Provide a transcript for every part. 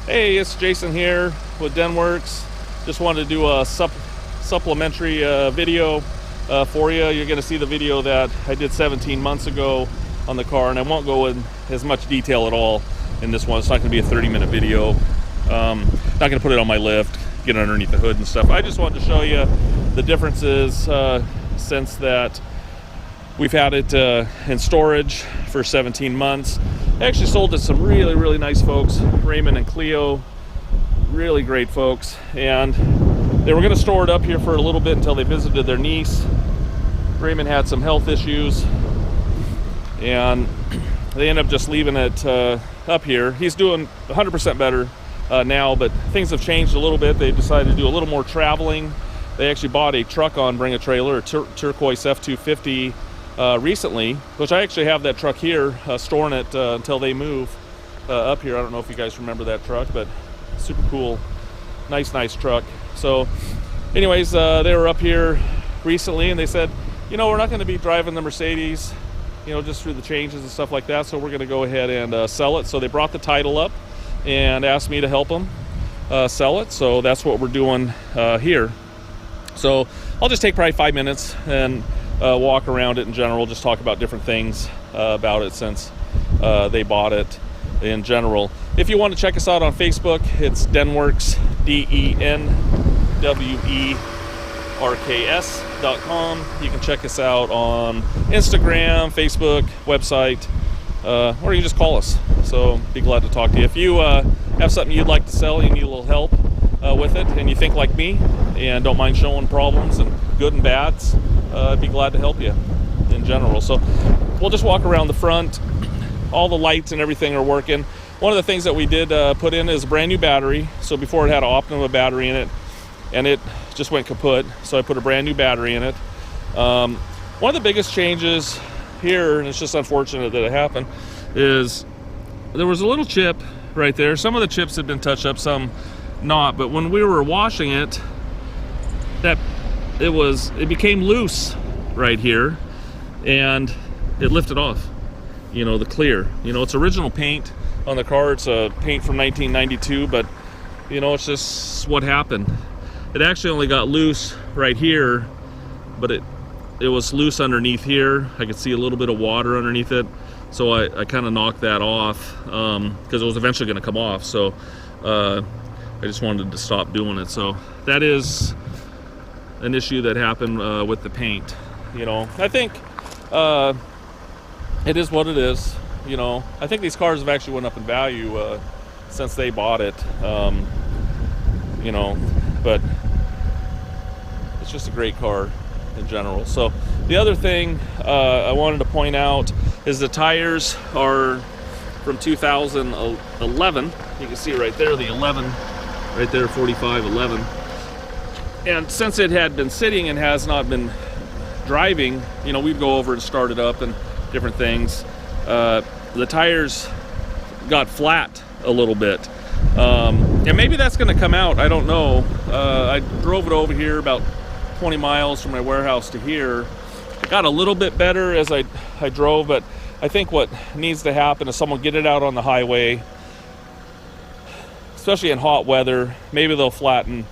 Hey, it's Jason here with Denwerks. Just wanted to do a supplementary video for you. You're going to see the video that I did 17 months ago on the car, and I won't go in as much detail at all in this one. It's not going to be a 30-minute video. Not going to put it on my lift, get underneath the hood and stuff. I just wanted to show you the differences since that we've had it in storage for 17 months. I actually sold to some really nice folks, Raymond and Cleo, really great folks, and they were going to store it up here for a little bit until they visited their niece. Raymond had some health issues, and they ended up just leaving it up here. He's doing 100% better now, but things have changed a little bit. They decided to do a little more traveling. They actually bought a truck on Bring a Trailer, a turquoise F-250, recently, which I actually have that truck here, storing it until they move up here. I don't know if you guys remember that truck, but super cool, nice truck. So anyways, they were up here recently, and they said, you know, we're not going to be driving the Mercedes, you know, just through the changes and stuff like that, so we're going to go ahead and sell it. So they brought the title up and asked me to help them sell it. So that's what we're doing here. So I'll just take probably 5 minutes and walk around it in general, just talk about different things about it since they bought it in general. If you want to check us out on Facebook, it's Denwerks, DenWerks.com. You can check us out on Instagram, Facebook, website, or you just call us. So be glad to talk to you. If you have something you'd like to sell, you need a little help with it, and you think like me and don't mind showing problems and good and bads, I'd be glad to help you in general. So we'll just walk around the front. All the lights and everything are working. One of the things that we did put in is a brand new battery. So before it had an Optima battery in it, and it just went kaput. So I put a brand new battery in it. One of the biggest changes here, and it's just unfortunate that it happened, is there was a little chip right there. Some of the chips had been touched up, some not. But when we were washing it, it became loose right here, and it lifted off, you know, the clear. You know, it's original paint on the car. It's a paint from 1992, but you know, it's just what happened. It actually only got loose right here, but it was loose underneath here. I could see a little bit of water underneath it, so I kind of knocked that off because it was eventually going to come off. So I just wanted to stop doing it. So that is an issue that happened with the paint. You know, I think it is what it is. You know, I think these cars have actually went up in value since they bought it. You know, but it's just a great car in general. So the other thing I wanted to point out is the tires are from 2011. You can see right there, the 11, right there, 4511. And since it had been sitting and has not been driving, you know, we'd go over and start it up and different things. The tires got flat a little bit. And maybe that's going to come out. I don't know. I drove it over here about 20 miles from my warehouse to here. It got a little bit better as I drove, but I think what needs to happen is someone get it out on the highway, especially in hot weather. Maybe they'll flatten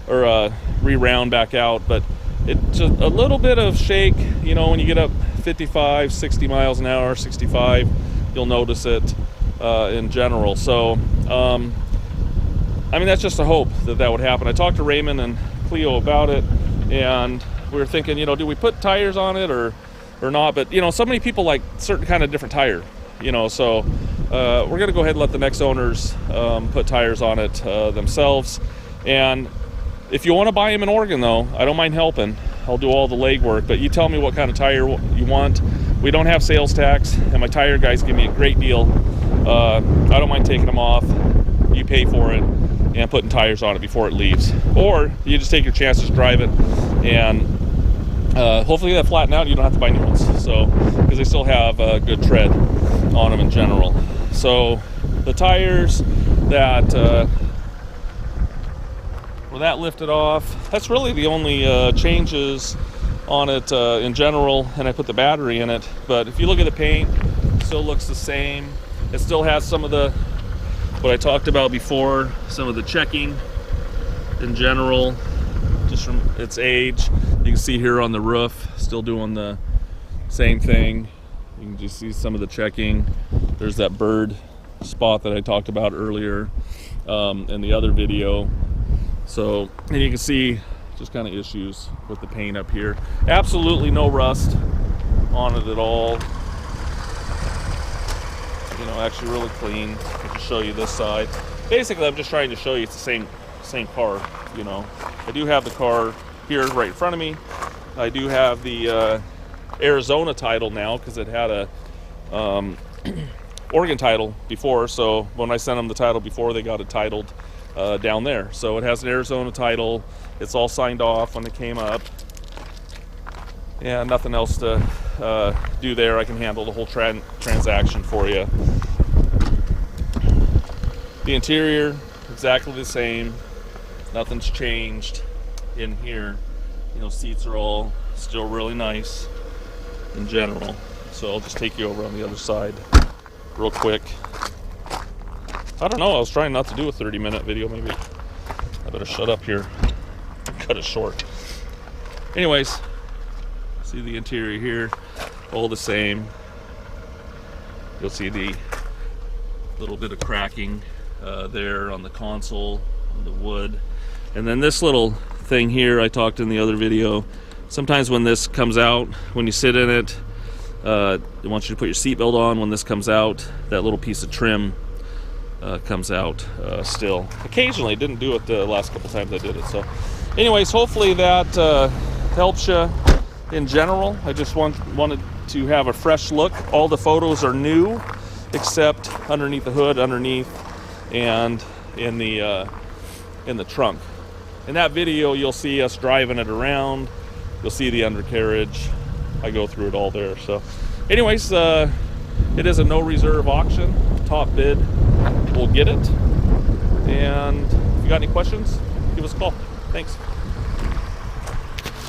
or re-round back out, but it's just a little bit of shake, you know, when you get up 55, 60 miles an hour, 65, you'll notice it in general. So I mean, that's just a hope that would happen. I talked to Raymond and Cleo about it, and we were thinking, you know, do we put tires on it or not? But you know, so many people like certain kind of different tire, you know, so we're gonna go ahead and let the next owners put tires on it themselves. And if you want to buy them in Oregon, though, I don't mind helping. I'll do all the legwork, but you tell me what kind of tire you want. We don't have sales tax, and my tire guys give me a great deal. I don't mind taking them off. You pay for it and putting tires on it before it leaves. Or you just take your chances, drive it, and hopefully they flatten out and you don't have to buy new ones. So, because they still have good tread on them in general. So the tires that that lifted off, that's really the only changes on it in general, and I put the battery in it. But if you look at the paint, it still looks the same. It still has some of the what I talked about before, some of the checking in general, just from its age. You can see here on the roof, still doing the same thing. You can just see some of the checking. There's that bird spot that I talked about earlier in the other video. So, and you can see just kind of issues with the paint up here. Absolutely no rust on it at all. You know, actually really clean. I can show you this side. Basically, I'm just trying to show you it's the same car. You know, I do have the car here right in front of me. I do have the Arizona title now because it had a Oregon title before. So when I sent them the title before, they got it titled down there. So it has an Arizona title. It's all signed off when it came up. And nothing else to do there. I can handle the whole transaction for you. The interior, exactly the same. Nothing's changed in here. You know, seats are all still really nice in general. So I'll just take you over on the other side real quick. I don't know, I was trying not to do a 30-minute video. Maybe I better shut up here, cut it short. Anyways, see the interior here, all the same. You'll see the little bit of cracking there on the console, on the wood. And then this little thing here, I talked in the other video, sometimes when this comes out, when you sit in it, I want you to put your seatbelt on. When this comes out, that little piece of trim comes out still. Occasionally, it didn't do it the last couple times I did it. So anyways, hopefully that helps you in general. I just wanted to have a fresh look. All the photos are new except underneath the hood, underneath, and in the trunk. In that video, you'll see us driving it around. You'll see the undercarriage. I go through it all there. So anyways, it is a no reserve auction. Top bid will get it. And if you got any questions, give us a call. Thanks.